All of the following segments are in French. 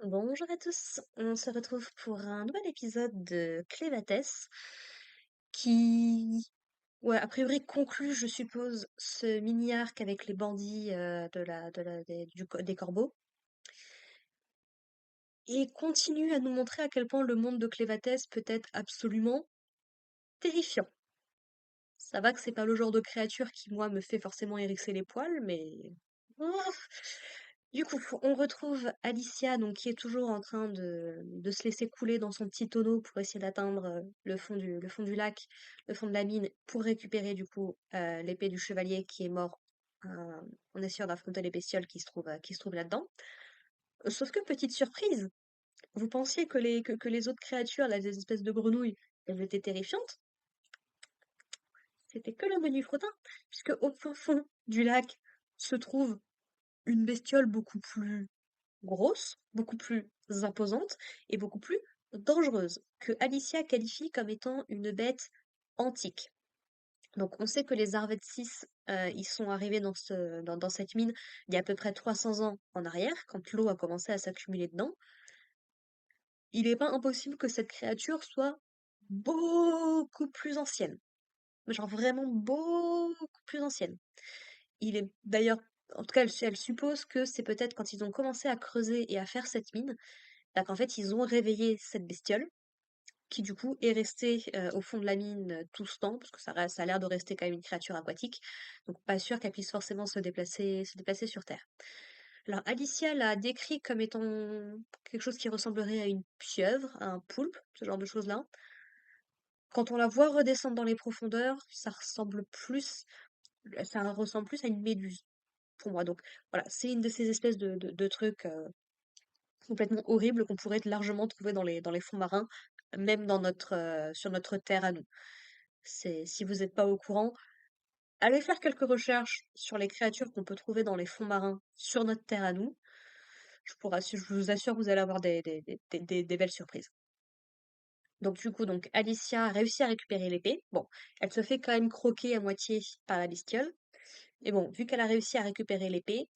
Bonjour à tous, on se retrouve pour un nouvel épisode de Clévatès qui, ouais, a priori conclut, je suppose, ce mini-arc avec les bandits des corbeaux et continue à nous montrer à quel point le monde de Clévatès peut être absolument terrifiant. Ça va que c'est pas le genre de créature qui, moi, me fait forcément hérisser les poils, mais... Ah. Du coup, on retrouve Alicia, donc, qui est toujours en train de se laisser couler dans son petit tonneau pour essayer d'atteindre le fond du lac, le fond de la mine, pour récupérer du coup l'épée du chevalier qui est mort en essayant d'affronter les bestioles qui se trouvent là-dedans. Sauf que, petite surprise, vous pensiez que les autres créatures, là, des espèces de grenouilles, elles étaient terrifiantes? C'était que le menu fretin, puisque au fin fond du lac se trouve une bestiole beaucoup plus grosse, beaucoup plus imposante et beaucoup plus dangereuse, que Alicia qualifie comme étant une bête antique. Donc on sait que les Arvetsis, ils sont arrivés dans cette mine il y a à peu près 300 ans en arrière, quand l'eau a commencé à s'accumuler dedans. Il n'est pas impossible que cette créature soit beaucoup plus ancienne. Genre vraiment beaucoup plus ancienne. Il est d'ailleurs, en tout cas, elle suppose que c'est peut-être quand ils ont commencé à creuser et à faire cette mine, bah, qu'en fait, ils ont réveillé cette bestiole, qui du coup est restée au fond de la mine tout ce temps, parce que ça a l'air de rester quand même une créature aquatique, donc pas sûr qu'elle puisse forcément se déplacer sur Terre. Alors Alicia l'a décrit comme étant quelque chose qui ressemblerait à une pieuvre, à un poulpe, ce genre de choses-là. Quand on la voit redescendre dans les profondeurs, ça ressemble plus à une méduse pour moi. Donc voilà, c'est une de ces espèces de trucs complètement horribles qu'on pourrait largement trouver dans les fonds marins, même sur notre terre à nous. Si vous n'êtes pas au courant, allez faire quelques recherches sur les créatures qu'on peut trouver dans les fonds marins sur notre terre à nous. Je vous assure que vous allez avoir des belles surprises. Donc du coup, donc Alicia réussit à récupérer l'épée. Bon, elle se fait quand même croquer à moitié par la bestiole. Et bon, vu qu'elle a réussi à récupérer l'épée,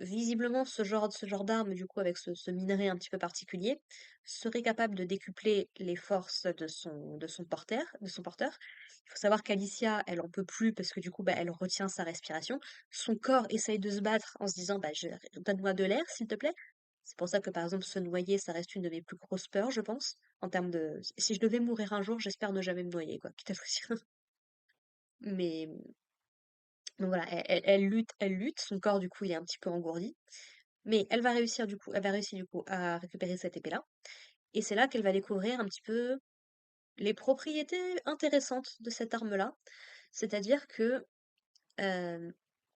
visiblement, ce genre d'arme, du coup, avec ce minerai un petit peu particulier, serait capable de décupler les forces de son porteur. Il faut savoir qu'Alicia, elle en peut plus parce que du coup, bah, elle retient sa respiration. Son corps essaye de se battre en se disant, bah, donne-moi de l'air, s'il te plaît. C'est pour ça que, par exemple, se noyer, ça reste une de mes plus grosses peurs, je pense. En termes de, si je devais mourir un jour, j'espère ne jamais me noyer, quoi, quitte à choisir. Mais, donc voilà, elle lutte, son corps, du coup, il est un petit peu engourdi. Mais elle va réussir du coup à récupérer cette épée-là. Et c'est là qu'elle va découvrir un petit peu les propriétés intéressantes de cette arme-là. C'est-à-dire que euh,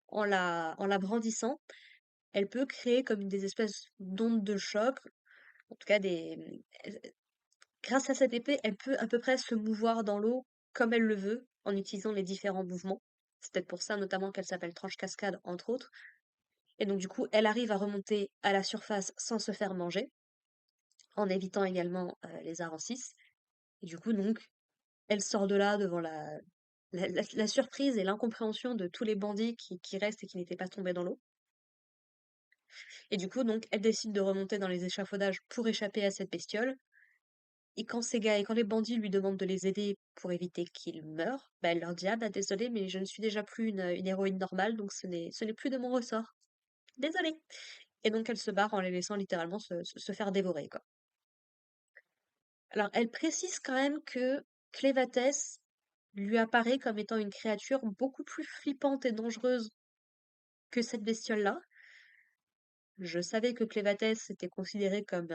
en la brandissant, elle peut créer comme des espèces d'ondes de choc. En tout cas, grâce à cette épée, elle peut à peu près se mouvoir dans l'eau comme elle le veut, en utilisant les différents mouvements. C'est peut-être pour ça notamment qu'elle s'appelle Tranche Cascade, entre autres. Et donc du coup, elle arrive à remonter à la surface sans se faire manger, en évitant également les arancices. Et du coup, donc, elle sort de là devant la surprise et l'incompréhension de tous les bandits qui restent et qui n'étaient pas tombés dans l'eau. Et du coup, donc, elle décide de remonter dans les échafaudages pour échapper à cette bestiole. Et quand les bandits lui demandent de les aider pour éviter qu'ils meurent, bah, elle leur dit: ah bah désolé, mais je ne suis déjà plus une héroïne normale, donc ce n'est plus de mon ressort. Désolée. Et donc elle se barre en les laissant littéralement se faire dévorer, quoi. Alors, elle précise quand même que Clévatès lui apparaît comme étant une créature beaucoup plus flippante et dangereuse que cette bestiole-là. Je savais que Clévatès était considérée comme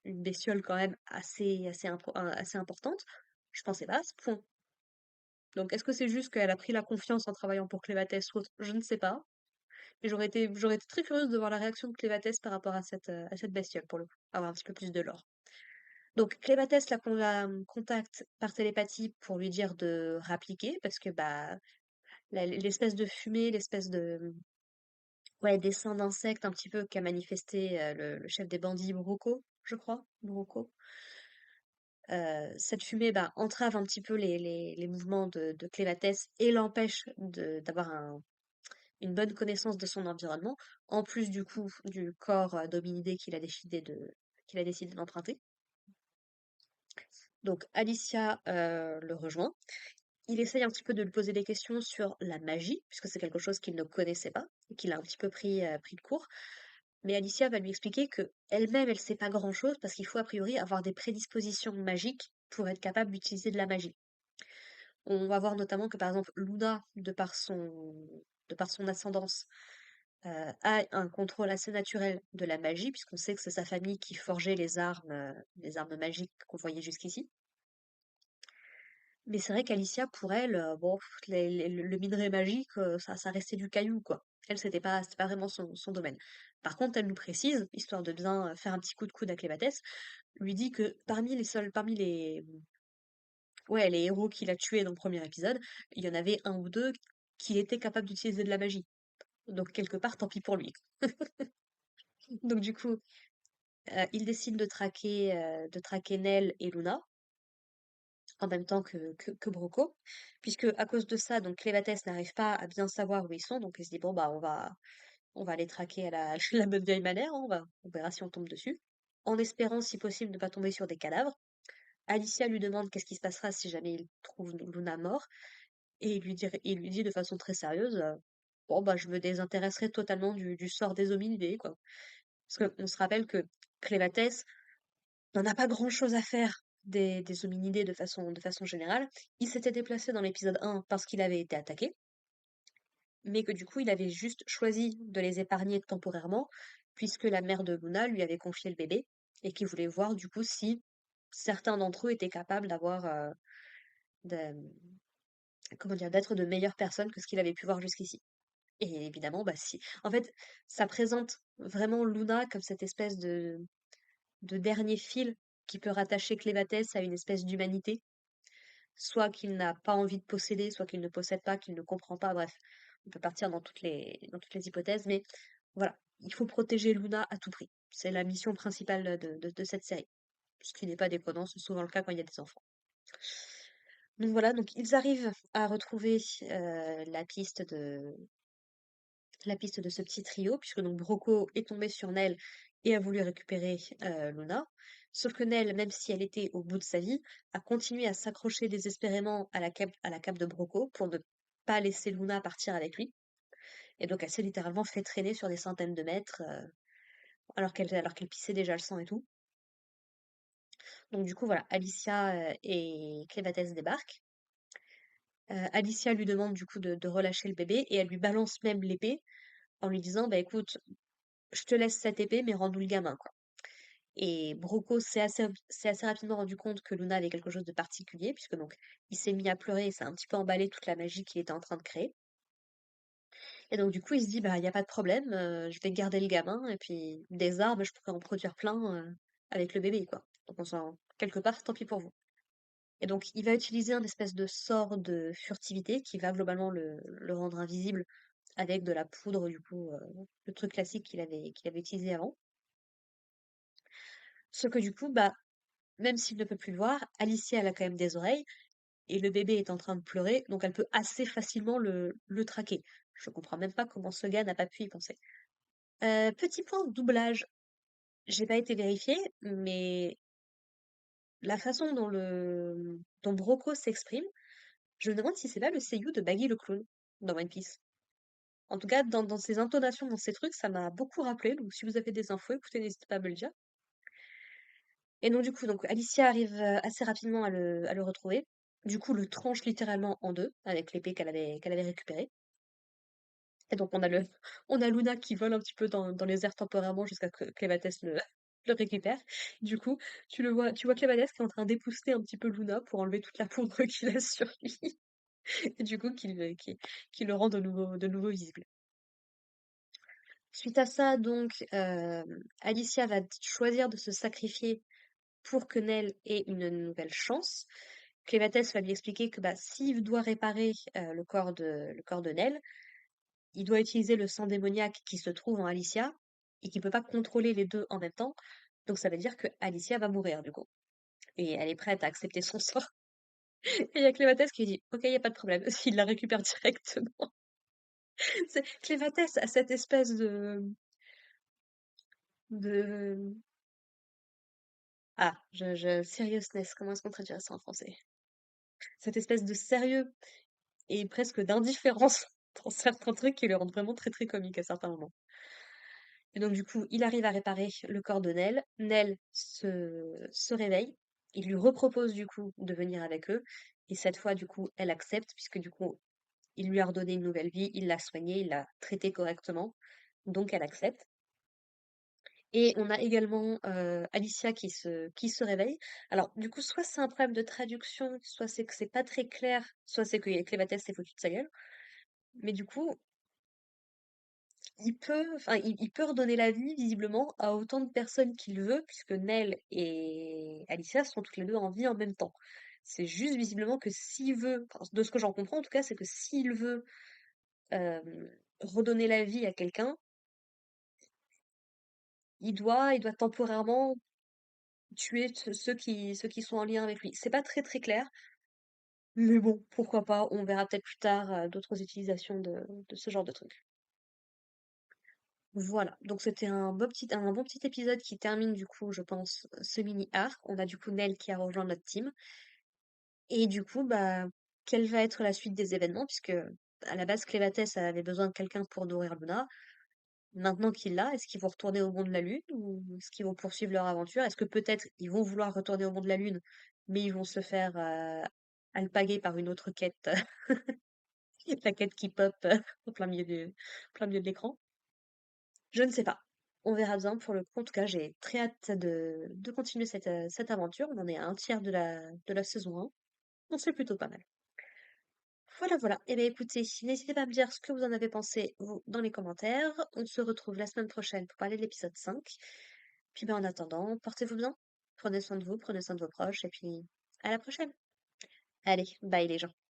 une bestiole quand même assez importante. Je pensais pas à ce point. Donc, est-ce que c'est juste qu'elle a pris la confiance en travaillant pour Clévatès ou autre? Je ne sais pas. Mais j'aurais été très curieuse de voir la réaction de Clévatès par rapport à cette bestiole, pour le coup. Avoir un petit peu plus de lore. Donc Clématès la contacte par télépathie pour lui dire de rappliquer parce que bah l'espèce de fumée, l'espèce de ouais d'essaim d'insectes un petit peu qu'a manifesté le chef des bandits Brocco, je crois, Brocco. Cette fumée bah, entrave un petit peu les mouvements de Clématès et l'empêche d'avoir une bonne connaissance de son environnement, en plus du coup du corps d'hominidé qu'il a décidé d'emprunter. Donc Alicia le rejoint. Il essaye un petit peu de lui poser des questions sur la magie, puisque c'est quelque chose qu'il ne connaissait pas, et qu'il a un petit peu pris de court. Mais Alicia va lui expliquer que elle-même, elle sait pas grand-chose, parce qu'il faut a priori avoir des prédispositions magiques pour être capable d'utiliser de la magie. On va voir notamment que par exemple Luna, de par son ascendance, a un contrôle assez naturel de la magie, puisqu'on sait que c'est sa famille qui forgeait les armes magiques qu'on voyait jusqu'ici. Mais c'est vrai qu'Alicia, pour elle, bon, le minerai magique, ça restait du caillou, quoi. Elle, c'était pas vraiment son domaine. Par contre, elle nous précise, histoire de bien faire un petit coup de coude à Clématès, lui dit que parmi ouais, les héros qu'il a tués dans le premier épisode, il y en avait un ou deux qui étaient capables d'utiliser de la magie. Donc quelque part, tant pis pour lui. Donc du coup, il décide de traquer Nell et Luna en même temps que Broco, puisque à cause de ça, donc Clévatès n'arrive pas à bien savoir où ils sont, donc il se dit bon bah on va les traquer à la, la bonne vieille manière, hein, on verra si on tombe dessus, en espérant si possible ne pas tomber sur des cadavres. Alicia lui demande qu'est-ce qui se passera si jamais il trouve Luna mort, et il lui dit de façon très sérieuse, bon bah je me désintéresserai totalement du sort des hominidés, quoi. Parce qu'on se rappelle que Clévatès n'en a pas grand-chose à faire des hominidés de façon générale. Il s'était déplacé dans l'épisode 1 parce qu'il avait été attaqué, mais que du coup, il avait juste choisi de les épargner temporairement, puisque la mère de Luna lui avait confié le bébé, et qu'il voulait voir du coup si certains d'entre eux étaient capables de- comment dire, d'être de meilleures personnes que ce qu'il avait pu voir jusqu'ici. Et évidemment, bah si. En fait, ça présente vraiment Luna comme cette espèce de dernier fil qui peut rattacher Clévatès à une espèce d'humanité, soit qu'il n'a pas envie de posséder, soit qu'il ne possède pas, qu'il ne comprend pas, bref, on peut partir dans toutes les hypothèses, mais voilà, il faut protéger Luna à tout prix. C'est la mission principale de cette série. Ce qui n'est pas déconnant, c'est souvent le cas quand il y a des enfants. Donc voilà, donc ils arrivent à retrouver la piste de ce petit trio, puisque donc Broco est tombé sur Nell et a voulu récupérer Luna. Sauf que Nell, même si elle était au bout de sa vie, a continué à s'accrocher désespérément à la cape de Broco pour ne pas laisser Luna partir avec lui. Et donc elle s'est littéralement fait traîner sur des centaines de mètres alors qu'elle pissait déjà le sang et tout. Donc du coup voilà, Alicia et Clématès débarquent. Alicia lui demande du coup de relâcher le bébé et elle lui balance même l'épée en lui disant bah écoute, je te laisse cette épée mais rends-nous le gamin, quoi. Et Broco s'est assez rapidement rendu compte que Luna avait quelque chose de particulier, puisque donc il s'est mis à pleurer et ça a un petit peu emballé toute la magie qu'il était en train de créer. Et donc du coup il se dit bah y a pas de problème, je vais garder le gamin et puis des armes je pourrais en produire plein avec le bébé, quoi. Donc on s'en quelque part tant pis pour vous. Et donc il va utiliser un espèce de sort de furtivité qui va globalement le rendre invisible avec de la poudre, du coup le truc classique qu'il avait utilisé avant. Sauf que du coup bah même s'il ne peut plus le voir, Alicia, elle a quand même des oreilles, et le bébé est en train de pleurer, donc elle peut assez facilement le traquer. Je comprends même pas comment ce gars n'a pas pu y penser. Petit point de doublage. J'ai pas été vérifiée, mais la façon dont Broco s'exprime, je me demande si c'est pas le seiyuu de Baggy le clown dans One Piece. En tout cas, dans ses intonations, dans ses trucs, ça m'a beaucoup rappelé. Donc, si vous avez des infos, écoutez, n'hésitez pas à me le dire. Et donc, du coup, donc, Alicia arrive assez rapidement à le retrouver. Du coup, le tranche littéralement en deux avec l'épée qu'elle avait récupérée. Et donc, on a Luna qui vole un petit peu dans les airs temporairement jusqu'à que Clématès le récupère. Du coup, tu vois Clématès qui est en train d'épousseter un petit peu Luna pour enlever toute la poudre qu'il a sur lui. Et du coup, qui le rend de nouveau visible. Suite à ça, donc, Alicia va choisir de se sacrifier pour que Nell ait une nouvelle chance. Clématès va lui expliquer que bah, s'il doit réparer le corps de Nell, il doit utiliser le sang démoniaque qui se trouve en Alicia et qui peut pas contrôler les deux en même temps. Donc ça veut dire que Alicia va mourir du coup. Et elle est prête à accepter son sort. Et il y a Clématès qui lui dit ok, il y a pas de problème, il la récupère directement. Clématès a cette espèce de... seriousness, comment est-ce qu'on traduirait ça en français? Cette espèce de sérieux et presque d'indifférence dans certains trucs qui le rendent vraiment très très comique à certains moments. Et donc du coup, il arrive à réparer le corps de Nell. Nell se réveille. Il lui repropose du coup de venir avec eux. Et cette fois, du coup, elle accepte puisque du coup, il lui a redonné une nouvelle vie, il l'a soignée, il l'a traitée correctement. Donc elle accepte. Et on a également Alicia qui se réveille. Alors, du coup, soit c'est un problème de traduction, soit c'est que c'est pas très clair, soit c'est que Clématès s'est foutu de sa gueule. Mais du coup, il peut redonner la vie, visiblement, à autant de personnes qu'il veut, puisque Nell et Alicia sont toutes les deux en vie en même temps. C'est juste visiblement que s'il veut, enfin, de ce que j'en comprends en tout cas, c'est que s'il veut euh, redonner la vie à quelqu'un, il doit temporairement tuer ceux qui sont en lien avec lui. C'est pas très très clair, mais bon, pourquoi pas, on verra peut-être plus tard d'autres utilisations de ce genre de truc. Voilà, donc c'était un bon petit épisode qui termine du coup, je pense, ce mini-arc. On a du coup Nell qui a rejoint notre team. Et du coup, bah, quelle va être la suite des événements? Puisque à la base, Clévatès avait besoin de quelqu'un pour nourrir Luna. Maintenant qu'il l'a, est-ce qu'ils vont retourner au monde de la Lune ou est-ce qu'ils vont poursuivre leur aventure? Est-ce que peut-être ils vont vouloir retourner au monde de la Lune, mais ils vont se faire alpaguer par une autre quête, la quête qui pop au plein milieu de l'écran? Je ne sais pas. On verra bien pour le coup. En tout cas, j'ai très hâte de continuer cette aventure. On en est à un tiers de la saison 1. Donc c'est plutôt pas mal. Voilà, voilà. Eh bien écoutez, n'hésitez pas à me dire ce que vous en avez pensé, vous, dans les commentaires. On se retrouve la semaine prochaine pour parler de l'épisode 5. Puis ben, en attendant, portez-vous bien. Prenez soin de vous, prenez soin de vos proches, et puis à la prochaine. Allez, bye les gens.